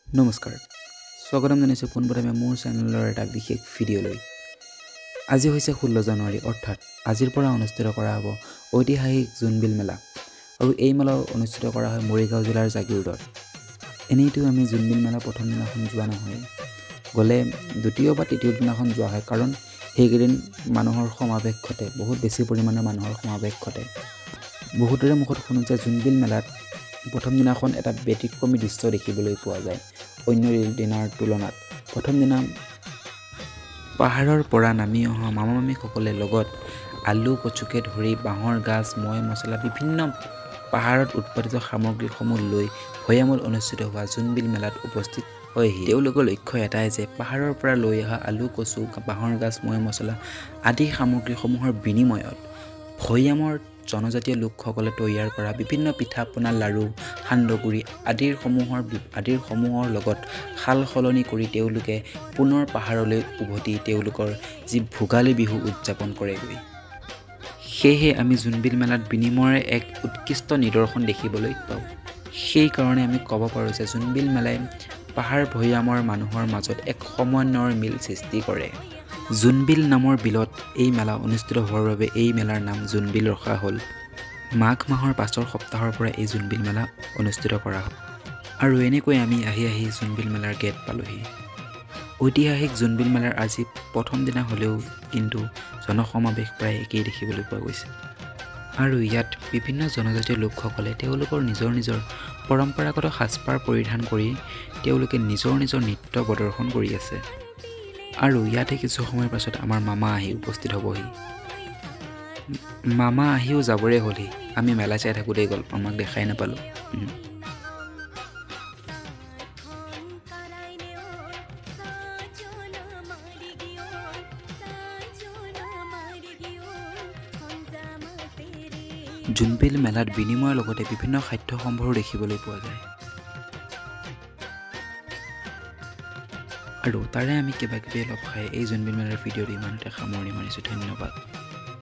নমস্কাৰ স্বাগতম জনাইছো পোনপ্ৰথমে মোৰ চেনেলৰ এটা বিশেষ ভিডিঅ'লৈ আজি হৈছে 16 জানুৱাৰী অৰ্থাৎ আজিৰ পৰা অনুষ্ঠিত কৰা হ'ব ঐতিহাসিক জোনবিল মেলা আৰু এই মেলা অনুষ্ঠিত কৰা হয় মৰিগাঁও জিলাৰ জাগিৰোডত এনেইতো আমি জোনবিল মেলা প্ৰথম দিনাখন যোৱা নহয় গলে দ্বিতীয় বা তৃতীয় দিনাখন যোৱা হয় কাৰণ সেইকেইদিন মানুহৰ সমাৱেশ ঘটে বহুত বেছি পৰিমাণৰ মানুহৰ সমাৱেশ ঘটে বহুতৰে মুখত শুনো যে জোনবিল মেলাত প্ৰথম দিনাখন এটা ব্যতিক্ৰমী দৃশ্য দেখিবলৈ পোৱা যায় অন্য দিনৰ তুলনাত প্ৰথম দিনা পাহাৰৰ পৰা নামি অহা মামামামীসকলে লগত আলু কচুকে ধৰি বাঁহৰ গাজ মৈ মছলা বিভিন্ন পাহাৰত উৎপাদিত সামগ্ৰীসমূহ লৈ ভৈয়ামত অনুষ্ঠিত হোৱা জোনবিল মেলাত উপস্থিত হয়হি তেওঁলোকৰ লক্ষ্য এটাই যে পাহাৰৰ পৰা লৈ অহা আলু কচু বাঁহৰ গাজ মৈ মছলা আদি সামগ্ৰীসমূহৰ বিনিময়ত ভৈয়ামৰ জনজাতীয় লোকসকলে তৈয়াৰ কৰা বিভিন্ন পিঠা পনা লাড়ু সান্দহগুৰি আদিৰ সমূহৰ লগত খাল সলনি কৰি তেওঁলোকে পুনৰ পাহাৰলৈ উভতি তেওঁলোকৰ যি ভোগালী বিহু উদযাপন কৰেগৈ সেয়েহে আমি জোনবিল মেলাত বিনিময়ৰ এক উৎকৃষ্ট নিদৰ্শন দেখিবলৈ পাওঁ সেইকাৰণে আমি ক'ব পাৰোঁ যে জোনবিল মেলাই পাহাৰ ভৈয়ামৰ মানুহৰ মাজত এক সমন্বয়ৰ মিল সৃষ্টি কৰে জোনবিল নামৰ বিলত এই মেলা অনুষ্ঠিত হোৱাৰ বাবে এই মেলাৰ নাম জোনবিল ৰখা হ'ল মাঘ মাহৰ পাছৰ সপ্তাহৰ পৰা এই জোনবিল মেলা অনুষ্ঠিত কৰা হয় আৰু এনেকৈ আমি আহি জোনবিল মেলাৰ গেট পালোহি ঐতিহাসিক জোনবিল মেলাৰ আজি প্ৰথম দিনা হ'লেও কিন্তু জনসমাৱেশ প্ৰায় একেই দেখিবলৈ পোৱা গৈছে আৰু ইয়াত বিভিন্ন জনজাতীয় লোকসকলে তেওঁলোকৰ নিজৰ পৰম্পৰাগত সাজপাৰ পৰিধান কৰি তেওঁলোকে নিজৰ নৃত্য প্ৰদৰ্শন কৰি আছে আৰু ইয়াতে কিছু সময়ৰ পাছত আমাৰ মামা আহি উপস্থিত হ'বহি মামা আহিও যাবৰে হ'লহি আমি মেলা চাই থাকোঁতেই গ'ল আমাক দেখাই নাপালোঁ জোনবিল মেলাত বিনিময়ৰ লগতে বিভিন্ন খাদ্য সম্ভাৰো দেখিবলৈ পোৱা যায় আৰু তাৰে আমি কিবা কিবি অলপ খাই এই জোনবিল মেলাৰ ভিডিঅ'টো ইমানতে সামৰণি মাৰিছোঁ ধন্যবাদ